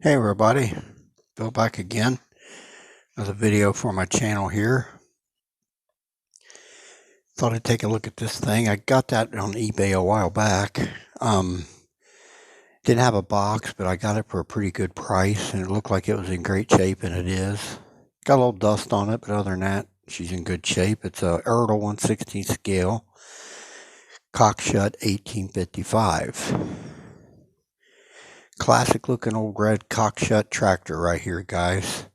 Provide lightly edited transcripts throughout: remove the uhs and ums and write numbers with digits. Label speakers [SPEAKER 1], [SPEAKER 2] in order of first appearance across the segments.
[SPEAKER 1] Hey everybody, Bill back again. Another video for my channel here. Thought I'd take a look at this thing. I got that on eBay a while back. Didn't have a box, but I got it for a pretty good price, and it looked like it was in great shape, and it is. Got a little dust on it, but other than that, she's in good shape. It's a Ertl 1/16 scale, Cockshutt 1855. Classic looking old red Cockshutt tractor right here, guys.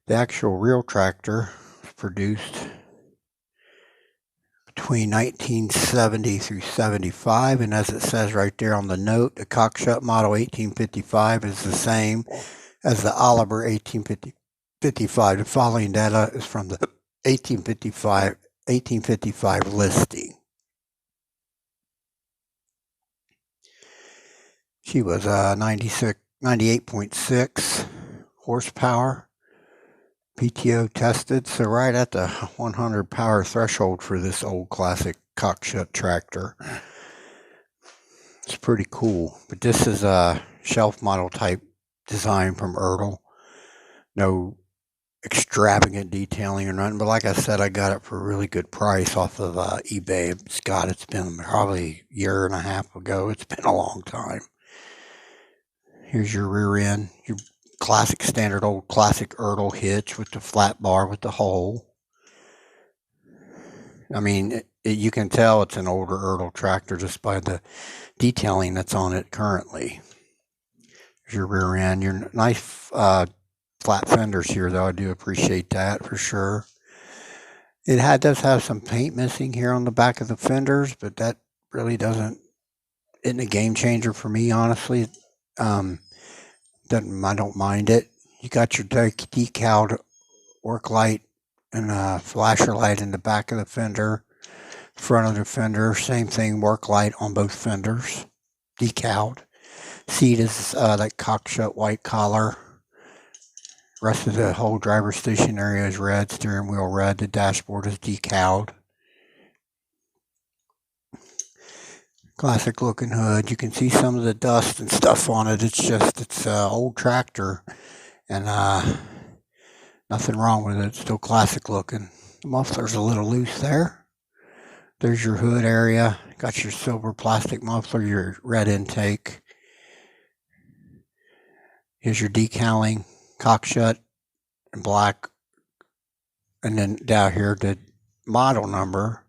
[SPEAKER 1] The actual real tractor was produced between 1970 through 75, and as it says right there on the note, the Cockshutt model 1855 is the same as the Oliver 1855. The following data is from the 1855 listing. She was 98.6 horsepower. PTO tested, so right at the 100 power threshold for this old classic Cockshutt tractor. It's pretty cool, but this is a shelf model type design from Ertl. No extravagant detailing or nothing, but like I said, I got it for a really good price off of eBay. It's been probably a year and a half ago. It's been a long time. Here's your rear end, your classic standard old classic Ertl hitch with the flat bar with the hole. I mean, you can tell it's an older Ertl tractor just by the detailing that's on it currently. Here's your rear end. Your nice flat fenders here, though. I do appreciate that for sure. It does have some paint missing here on the back of the fenders, but that really isn't a game changer for me, honestly. I don't mind it. You got your decaled work light and a flasher light in the back of the fender, front of the fender, same thing, work light on both fenders, decaled. Seat is that Cockshutt white collar. Rest of the whole driver's station area is red, steering wheel red, the dashboard is decaled. Classic looking hood. You can see some of the dust and stuff on it. It's an old tractor, and nothing wrong with it. It's still classic looking. The muffler's a little loose there. There's your hood area. Got your silver plastic muffler, your red intake. Here's your decaling, Cockshutt in black. And then down here, the model number.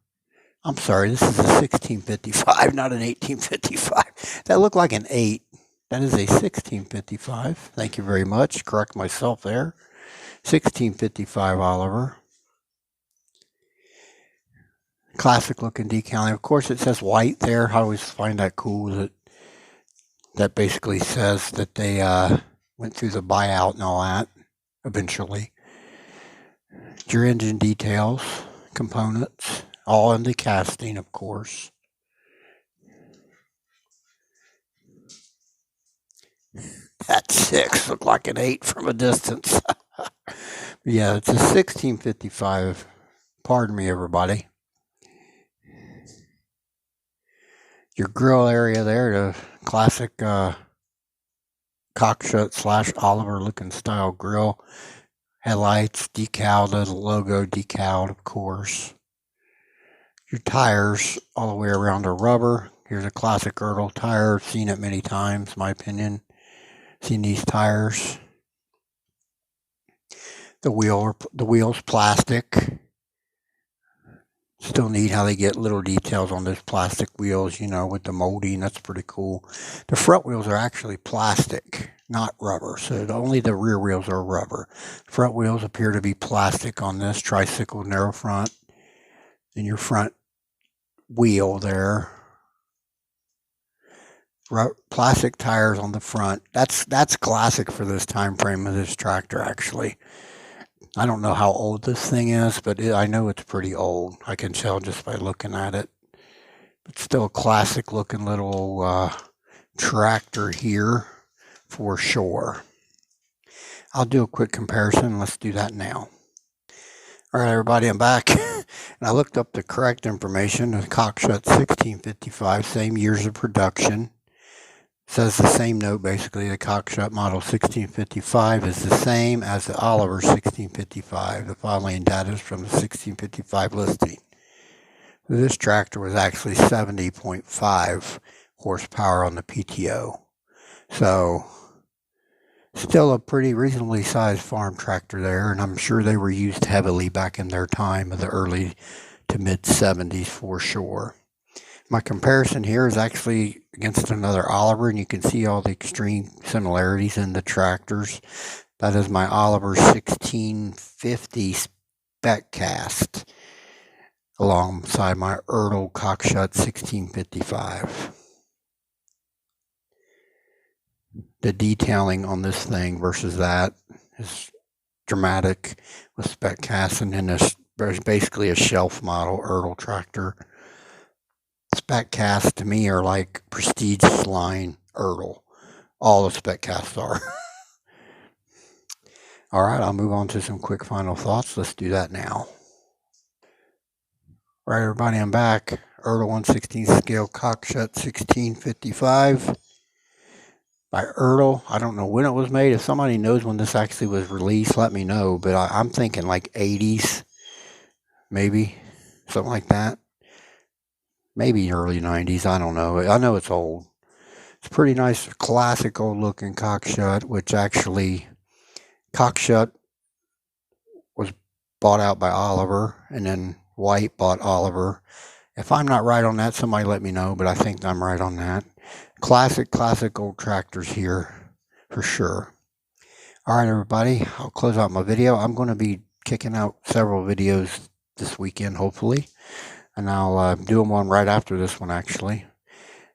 [SPEAKER 1] I'm sorry, this is a 1655, not an 1855. That looked like an 8. That is a 1655. Thank you very much. Correct myself there. 1655 Oliver. Classic looking decaling. Of course, it says white there. I always find that cool. That basically says that they went through the buyout and all that eventually. Your engine details, components. All in the casting, of course. That 6 looked like an 8 from a distance. Yeah, it's a 1655. Pardon me, everybody. Your grill area there, the classic Cockshutt / Oliver looking style grill. Headlights decaled, the logo decaled, of course. Your tires all the way around are rubber. Here's a classic Ertl tire. Seen it many times, in my opinion. Seen these tires. The wheel's plastic. Still neat how they get little details on those plastic wheels, with the molding. That's pretty cool. The front wheels are actually plastic, not rubber. So only the rear wheels are rubber. Front wheels appear to be plastic on this tricycle narrow front. And your front wheel there, plastic tires on the front. That's classic for this time frame of this tractor. Actually, I don't know how old this thing is, but I know it's pretty old. I can tell just by looking at it. But still a classic looking little tractor here for sure. I'll do a quick comparison. Let's do that now. All right, everybody, I'm back. And I looked up the correct information. The Cockshutt 1655, same years of production. Says the same note basically. The Cockshutt model 1655 is the same as the Oliver 1655. The following data is from the 1655 listing. This tractor was actually 70.5 horsepower on the PTO. So still a pretty reasonably sized farm tractor there, and I'm sure they were used heavily back in their time of the early to mid 70s for sure. My comparison here is actually against another Oliver, and you can see all the extreme similarities in the tractors. That is my Oliver 1650 spec cast alongside my Ertl Cockshutt 1655. The detailing on this thing versus that is dramatic with spec cast, and then there's basically a shelf model Ertl tractor. Spec casts to me are like prestige line Ertl. All the spec casts are. All right, I'll move on to some quick final thoughts. Let's do that now. All right, everybody, I'm back. Ertl 1/16 scale Cockshutt 1655 by Ertl. I don't know when it was made. If somebody knows when this actually was released, let me know. But I'm thinking like 80s, maybe something like that. Maybe early 90s. I don't know. I know it's old. It's pretty nice, classic old looking Cockshutt, which actually Cockshutt was bought out by Oliver, and then White bought Oliver. If I'm not right on that, somebody let me know, but I think I'm right on that. Classic old tractors here for sure. All right, everybody, I'll close out my video. I'm going to be kicking out several videos this weekend, hopefully, and I'll do them one right after this one, actually.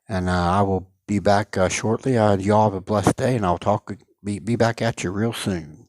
[SPEAKER 1] And I will be back shortly. Y'all have a blessed day, and I'll be back at you real soon.